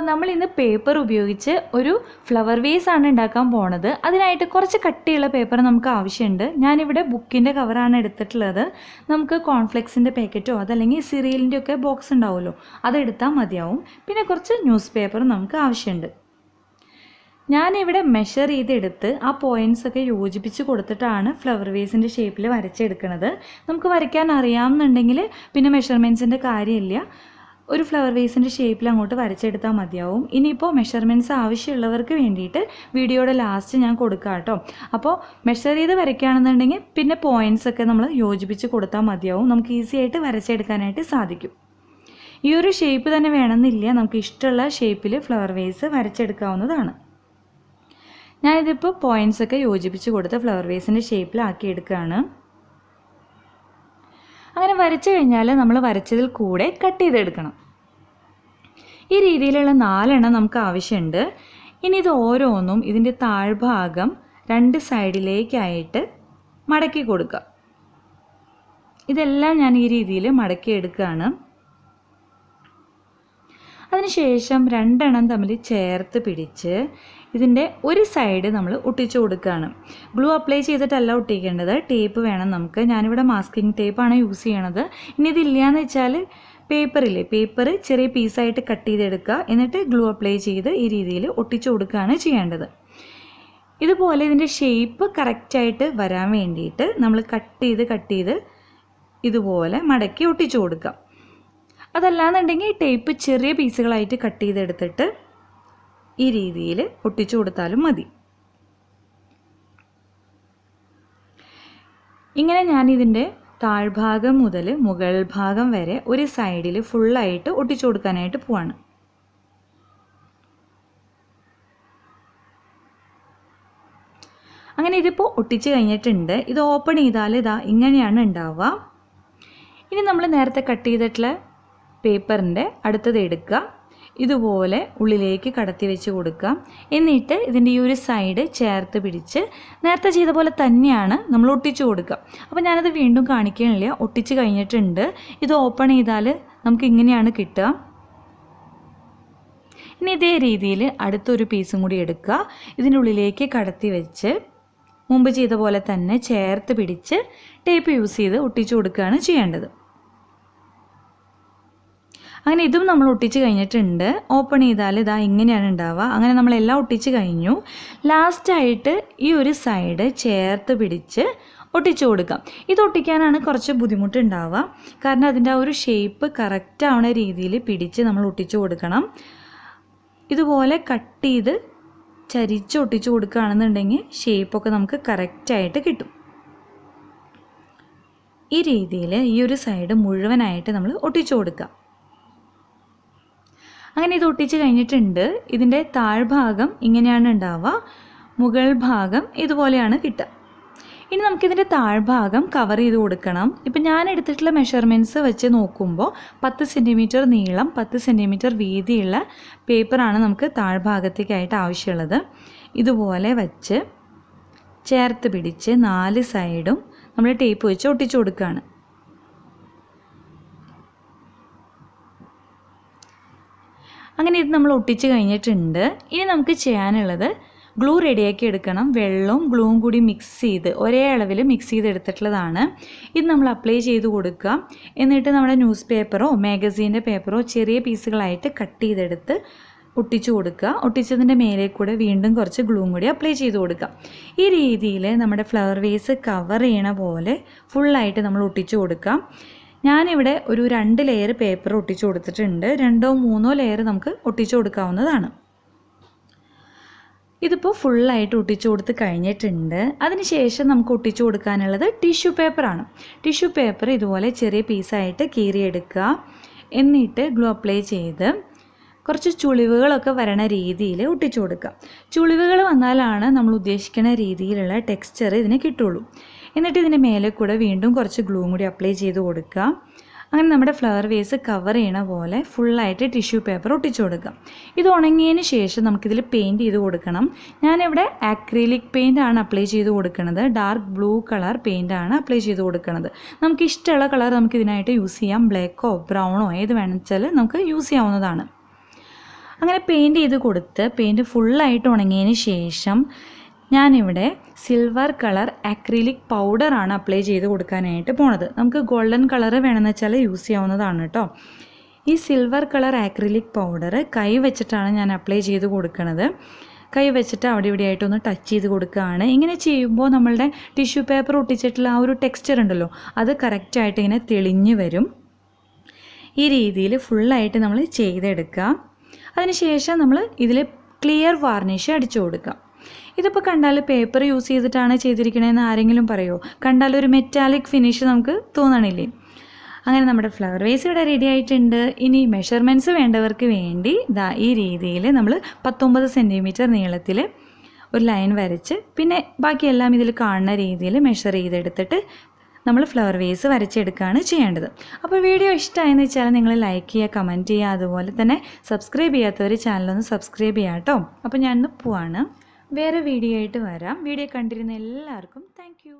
നമ്മൾ ഇന്ന് പേപ്പർ ഉപയോഗിച്ച് ഒരു ഫ്ലവർ വേസ് ആണ് ഉണ്ടാക്കാൻ പോണത്. അതിനായിട്ട് കുറച്ച് കട്ടിയുള്ള പേപ്പർ നമുക്ക് ആവശ്യമുണ്ട്. ഞാനിവിടെ ബുക്കിൻ്റെ കവറാണ് എടുത്തിട്ടുള്ളത്. നമുക്ക് കോൺഫ്ലെക്സിൻ്റെ പാക്കറ്റോ അതല്ലെങ്കിൽ സിറിയലിൻ്റെ ഒക്കെ ബോക്സ് ഉണ്ടാവുമല്ലോ, അതെടുത്താൽ മതിയാവും. പിന്നെ കുറച്ച് ന്യൂസ് പേപ്പർ നമുക്ക് ആവശ്യമുണ്ട്. ഞാനിവിടെ മെഷർ ചെയ്തെടുത്ത് ആ പോയിൻറ്റ്സൊക്കെ യോജിപ്പിച്ച് കൊടുത്തിട്ടാണ് ഫ്ലവർ വേസിൻ്റെ ഷേപ്പിൽ വരച്ചെടുക്കുന്നത്. നമുക്ക് വരയ്ക്കാൻ അറിയാമെന്നുണ്ടെങ്കിൽ പിന്നെ മെഷർമെൻറ്റ്സിൻ്റെ കാര്യമില്ല, ഒരു ഫ്ലവർ വേസിൻ്റെ ഷേപ്പിൽ അങ്ങോട്ട് വരച്ചെടുത്താൽ മതിയാവും. ഇനിയിപ്പോൾ മെഷർമെൻറ്റ്സ് ആവശ്യമുള്ളവർക്ക് വേണ്ടിയിട്ട് വീഡിയോയുടെ ലാസ്റ്റ് ഞാൻ കൊടുക്കാം കേട്ടോ. അപ്പോൾ മെഷർ ചെയ്ത് വരയ്ക്കുകയാണെന്നുണ്ടെങ്കിൽ പിന്നെ പോയിൻറ്റ്സൊക്കെ നമ്മൾ യോജിപ്പിച്ച് കൊടുത്താൽ മതിയാവും. നമുക്ക് ഈസി ആയിട്ട് വരച്ചെടുക്കാനായിട്ട് സാധിക്കും. ഈ ഒരു ഷേപ്പ് തന്നെ വേണമെന്നില്ല, നമുക്ക് ഇഷ്ടമുള്ള ഷേപ്പിൽ ഫ്ലവർ വേസ് വരച്ചെടുക്കാവുന്നതാണ്. ഞാനിതിപ്പോൾ പോയിൻറ്റ്സൊക്കെ യോജിപ്പിച്ച് കൊടുത്ത് ഫ്ലവർ വേസിൻ്റെ ഷേപ്പിലാക്കി എടുക്കുകയാണ്. അങ്ങനെ വരച്ചു കഴിഞ്ഞാൽ നമ്മൾ വരച്ചതിൽ കൂടെ കട്ട് ചെയ്തെടുക്കണം. ഈ രീതിയിലുള്ള 4 എണ്ണം നമുക്ക് ആവശ്യമുണ്ട്. ഇനി ഇത് ഓരോന്നും ഇതിൻ്റെ താഴ്ഭാഗം 2 സൈഡിലേക്കായിട്ട് മടക്കി കൊടുക്കുക. ഇതെല്ലാം ഞാൻ ഈ രീതിയിൽ മടക്കി എടുക്കുകയാണ്. അതിനുശേഷം 2 എണ്ണം തമ്മിൽ ചേർത്ത് പിടിച്ച് ഇതിൻ്റെ ഒരു സൈഡ് നമ്മൾ ഒട്ടിച്ചു കൊടുക്കുകയാണ്. ഗ്ലൂ അപ്ലൈ ചെയ്തിട്ടല്ല ഒട്ടിക്കേണ്ടത്, ടേപ്പ് വേണം നമുക്ക്. ഞാനിവിടെ മാസ്കിംഗ് ടേപ്പാണ് യൂസ് ചെയ്യണത്. ഇനി ഇതില്ലയെന്ന് വെച്ചാൽ പേപ്പറില്ലേ, പേപ്പർ ചെറിയ പീസായിട്ട് കട്ട് ചെയ്തെടുക്കുക, എന്നിട്ട് ഗ്ലൂ അപ്ലൈ ചെയ്ത് ഈ രീതിയിൽ ഒട്ടിച്ചു കൊടുക്കുകയാണ് ചെയ്യേണ്ടത്. ഇതുപോലെ ഇതിൻ്റെ ഷേപ്പ് കറക്റ്റായിട്ട് വരാൻ വേണ്ടിയിട്ട് നമ്മൾ കട്ട് ചെയ്ത് ഇതുപോലെ മടക്കി ഒട്ടിച്ചു കൊടുക്കാം. അതല്ലാന്നുണ്ടെങ്കിൽ ടേപ്പ് ചെറിയ പീസുകളായിട്ട് കട്ട് ചെയ്തെടുത്തിട്ട് ഈ രീതിയിൽ ഒട്ടിച്ചു കൊടുത്താലും മതി. ഇങ്ങനെ ഞാനിതിൻ്റെ താഴ്ഭാഗം മുതൽ മുകൾ ഭാഗം വരെ ഒരു സൈഡിൽ ഫുള്ളായിട്ട് ഒട്ടിച്ചു കൊടുക്കാനായിട്ട് പോവാണ്. അങ്ങനെ ഇതിപ്പോൾ ഒട്ടിച്ച് കഴിഞ്ഞിട്ടുണ്ട്. ഇത് ഓപ്പൺ ചെയ്താൽ ഇതാ ഇങ്ങനെയാണ് ഉണ്ടാവുക. ഇനി നമ്മൾ നേരത്തെ കട്ട് ചെയ്തിട്ടുള്ള പേപ്പറിൻ്റെ അടുത്തത് എടുക്കുക, ഇതുപോലെ ഉള്ളിലേക്ക് കടത്തി വെച്ച് കൊടുക്കുക. എന്നിട്ട് ഇതിൻ്റെ ഈ ഒരു സൈഡ് ചേർത്ത് പിടിച്ച് നേരത്തെ ചെയ്ത പോലെ തന്നെയാണ് നമ്മൾ ഒട്ടിച്ചു കൊടുക്കുക. അപ്പോൾ ഞാനത് വീണ്ടും കാണിക്കണില്ല, ഒട്ടിച്ച് കഴിഞ്ഞിട്ടുണ്ട്. ഇത് ഓപ്പൺ ചെയ്താൽ നമുക്ക് ഇങ്ങനെയാണ് കിട്ടുക. ഇനി ഇതേ രീതിയിൽ അടുത്തൊരു പീസും കൂടി എടുക്കുക, ഇതിൻ്റെ ഉള്ളിലേക്ക് കടത്തി വെച്ച് മുമ്പ് ചെയ്ത പോലെ തന്നെ ചേർത്ത് പിടിച്ച് ടേപ്പ് യൂസ് ചെയ്ത് ഒട്ടിച്ചു കൊടുക്കുകയാണ് ചെയ്യേണ്ടത്. അങ്ങനെ ഇതും നമ്മൾ ഒട്ടിച്ച് കഴിഞ്ഞിട്ടുണ്ട്. ഓപ്പൺ ചെയ്താൽ ഇതാ ഇങ്ങനെയാണ് ഉണ്ടാവുക. അങ്ങനെ നമ്മളെല്ലാം ഒട്ടിച്ച് കഴിഞ്ഞു. ലാസ്റ്റായിട്ട് ഈ ഒരു സൈഡ് ചേർത്ത് പിടിച്ച് ഒട്ടിച്ചു കൊടുക്കാം. ഇത് ഒട്ടിക്കാനാണ് കുറച്ച് ബുദ്ധിമുട്ടുണ്ടാവുക, കാരണം അതിൻ്റെ ആ ഒരു ഷേപ്പ് കറക്റ്റ് ആവുന്ന രീതിയിൽ പിടിച്ച് നമ്മൾ ഒട്ടിച്ചു കൊടുക്കണം. ഇതുപോലെ കട്ട് ചെയ്ത് ചരിച്ച് ഒട്ടിച്ചു കൊടുക്കുകയാണെന്നുണ്ടെങ്കിൽ ഷേപ്പൊക്കെ നമുക്ക് കറക്റ്റായിട്ട് കിട്ടും. ഈ രീതിയിൽ ഈ ഒരു സൈഡ് മുഴുവനായിട്ട് നമ്മൾ ഒട്ടിച്ചു കൊടുക്കുക. അങ്ങനെ ഇത് ഒട്ടിച്ച് കഴിഞ്ഞിട്ടുണ്ട്. ഇതിൻ്റെ താഴ്ഭാഗം ഇങ്ങനെയാണ് ഉണ്ടാവുക, മുകൾ ഭാഗം ഇതുപോലെയാണ് കിട്ടുക. ഇനി നമുക്കിതിൻ്റെ താഴ്ഭാഗം കവർ ചെയ്ത് കൊടുക്കണം. ഇപ്പം ഞാൻ എടുത്തിട്ടുള്ള മെഷർമെൻറ്റ്സ് വെച്ച് നോക്കുമ്പോൾ 10 സെൻറ്റിമീറ്റർ നീളം 10 സെൻറ്റിമീറ്റർ വീതിയുള്ള പേപ്പറാണ് നമുക്ക് താഴ്ഭാഗത്തേക്കായിട്ട് ആവശ്യമുള്ളത്. ഇതുപോലെ വച്ച് ചേർത്ത് പിടിച്ച് 4 സൈഡും നമ്മൾ ടേപ്പ് വെച്ച് ഒട്ടിച്ചു കൊടുക്കുകയാണ്. അങ്ങനെ ഇത് നമ്മൾ ഒട്ടിച്ച് കഴിഞ്ഞിട്ടുണ്ട്. ഇനി നമുക്ക് ചെയ്യാനുള്ളത് ഗ്ലൂ റെഡിയാക്കി എടുക്കണം. വെള്ളവും ഗ്ലൂവും കൂടി മിക്സ് ചെയ്ത് ഒരേ അളവിൽ മിക്സ് ചെയ്തെടുത്തിട്ടുള്ളതാണ്. ഇത് നമ്മൾ അപ്ലൈ ചെയ്ത് കൊടുക്കുക. എന്നിട്ട് നമ്മുടെ ന്യൂസ് പേപ്പറോ മാഗസീൻ്റെ പേപ്പറോ ചെറിയ പീസുകളായിട്ട് കട്ട് ചെയ്തെടുത്ത് ഒട്ടിച്ചു കൊടുക്കുക. ഒട്ടിച്ചതിൻ്റെ മേലെ കൂടെ വീണ്ടും കുറച്ച് ഗ്ലൂവും കൂടി അപ്ലൈ ചെയ്ത് കൊടുക്കുക. ഈ രീതിയിൽ നമ്മുടെ ഫ്ലവർ വേസ് കവർ ചെയ്യണ പോലെ ഫുള്ളായിട്ട് നമ്മൾ ഒട്ടിച്ചു കൊടുക്കാം. ഞാനിവിടെ ഒരു 2 ലെയർ പേപ്പർ ഒട്ടിച്ചു കൊടുത്തിട്ടുണ്ട്. 2 or 3 ലെയർ നമുക്ക് ഒട്ടിച്ചു കൊടുക്കാവുന്നതാണ്. ഇതിപ്പോൾ ഫുള്ളായിട്ട് ഒട്ടിച്ചു കൊടുത്ത് കഴിഞ്ഞിട്ടുണ്ട്. അതിനുശേഷം നമുക്ക് ഒട്ടിച്ചു കൊടുക്കാനുള്ളത് ടിഷ്യൂ പേപ്പറാണ്. ടിഷ്യൂ പേപ്പർ ഇതുപോലെ ചെറിയ പീസായിട്ട് കീറിയെടുക്കുക. എന്നിട്ട് ഗ്ലൂ അപ്ലൈ ചെയ്ത് കുറച്ച് ചുളിവുകളൊക്കെ വരണ രീതിയിൽ ഒട്ടിച്ചു കൊടുക്കുക. ചുളിവുകൾ വന്നാലാണ് നമ്മൾ ഉദ്ദേശിക്കുന്ന രീതിയിലുള്ള ടെക്സ്ചർ ഇതിന് കിട്ടുള്ളൂ. എന്നിട്ട് ഇതിൻ്റെ മേലെ കൂടെ വീണ്ടും കുറച്ച് ഗ്ലൂവും കൂടി അപ്ലൈ ചെയ്ത് കൊടുക്കുക. അങ്ങനെ നമ്മുടെ ഫ്ലവർ വേസ് കവർ ചെയ്യണ പോലെ ഫുള്ളായിട്ട് ടിഷ്യൂ പേപ്പർ ഒട്ടിച്ചു കൊടുക്കാം. ഇത് ഉണങ്ങിയതിന് ശേഷം നമുക്കിതിൽ പെയിൻറ്റ് ചെയ്ത് കൊടുക്കണം. ഞാനിവിടെ ആക്രിലിക് പെയിൻ്റ് ആണ് അപ്ലൈ ചെയ്ത് കൊടുക്കുന്നത്. ഡാർക്ക് ബ്ലൂ കളർ പെയിൻ്റ് ആണ് അപ്ലൈ ചെയ്ത് കൊടുക്കുന്നത്. നമുക്ക് ഇഷ്ടമുള്ള കളർ നമുക്കിതിനായിട്ട് യൂസ് ചെയ്യാം. ബ്ലാക്കോ ബ്രൗണോ ഏത് വേണമെന്ന് വെച്ചാൽ നമുക്ക് യൂസ് ചെയ്യാവുന്നതാണ്. അങ്ങനെ പെയിൻറ്റ് ചെയ്ത് കൊടുത്ത് പെയിൻറ്റ് ഫുള്ളായിട്ട് ഉണങ്ങിയതിന് ശേഷം ഞാനിവിടെ സിൽവർ കളർ അക്രിലിക് പൗഡറാണ് അപ്ലൈ ചെയ്ത് കൊടുക്കാനായിട്ട് പോണത്. നമുക്ക് ഗോൾഡൻ കളർ വേണമെന്ന് വെച്ചാൽ യൂസ് ചെയ്യാവുന്നതാണ് കേട്ടോ. ഈ സിൽവർ കളർ ആക്രിലിക് പൗഡർ കൈ വെച്ചിട്ടാണ് ഞാൻ അപ്ലൈ ചെയ്ത് കൊടുക്കുന്നത്. കൈ വെച്ചിട്ട് അവിടെ ഇവിടെ ആയിട്ടൊന്ന് ടച്ച് ചെയ്ത് കൊടുക്കുകയാണ്. ഇങ്ങനെ ചെയ്യുമ്പോൾ നമ്മളുടെ ടിഷ്യൂ പേപ്പർ ഒട്ടിച്ചിട്ടുള്ള ആ ഒരു ടെക്സ്ചർ ഉണ്ടല്ലോ, അത് കറക്റ്റായിട്ട് ഇങ്ങനെ തെളിഞ്ഞ് വരും. ഈ രീതിയിൽ ഫുള്ളായിട്ട് നമ്മൾ ചെയ്തെടുക്കുക. അതിനുശേഷം നമ്മൾ ഇതിൽ ക്ലിയർ വാർണിഷ് അടിച്ചു കൊടുക്കുക. ഇതിപ്പോൾ കണ്ടാൽ പേപ്പർ യൂസ് ചെയ്തിട്ടാണ് ചെയ്തിരിക്കണതെന്ന് ആരെങ്കിലും പറയുമോ? കണ്ടാൽ ഒരു മെറ്റാലിക് ഫിനിഷ് നമുക്ക് തോന്നണില്ലേ? അങ്ങനെ നമ്മുടെ ഫ്ലവർ വേസ് ഇവിടെ റെഡി ആയിട്ടുണ്ട്. ഇനി മെഷർമെൻറ്റ്സ് വേണ്ടവർക്ക് വേണ്ടി ഈ രീതിയിൽ നമ്മൾ 19 സെൻറ്റിമീറ്റർ നീളത്തിൽ ഒരു ലൈൻ വരച്ച് പിന്നെ ബാക്കിയെല്ലാം ഇതിൽ കാണുന്ന രീതിയിൽ മെഷർ ചെയ്തെടുത്തിട്ട് നമ്മൾ ഫ്ലവർ വേസ് വരച്ചെടുക്കുകയാണ് ചെയ്യേണ്ടത്. അപ്പോൾ വീഡിയോ ഇഷ്ടമായെന്ന് വെച്ചാൽ നിങ്ങൾ ലൈക്ക് ചെയ്യുക, കമൻറ്റ് ചെയ്യുക, അതുപോലെ തന്നെ സബ്സ്ക്രൈബ് ചെയ്യാത്തവർ ചാനലൊന്ന് സബ്സ്ക്രൈബ് ചെയ്യാം കേട്ടോ. അപ്പോൾ ഞാനിന്ന് പോവാണ്, വേറെ വീഡിയോ ആയിട്ട് വരാം. വീഡിയോ കണ്ടിരുന്ന എല്ലാവർക്കും താങ്ക് യു.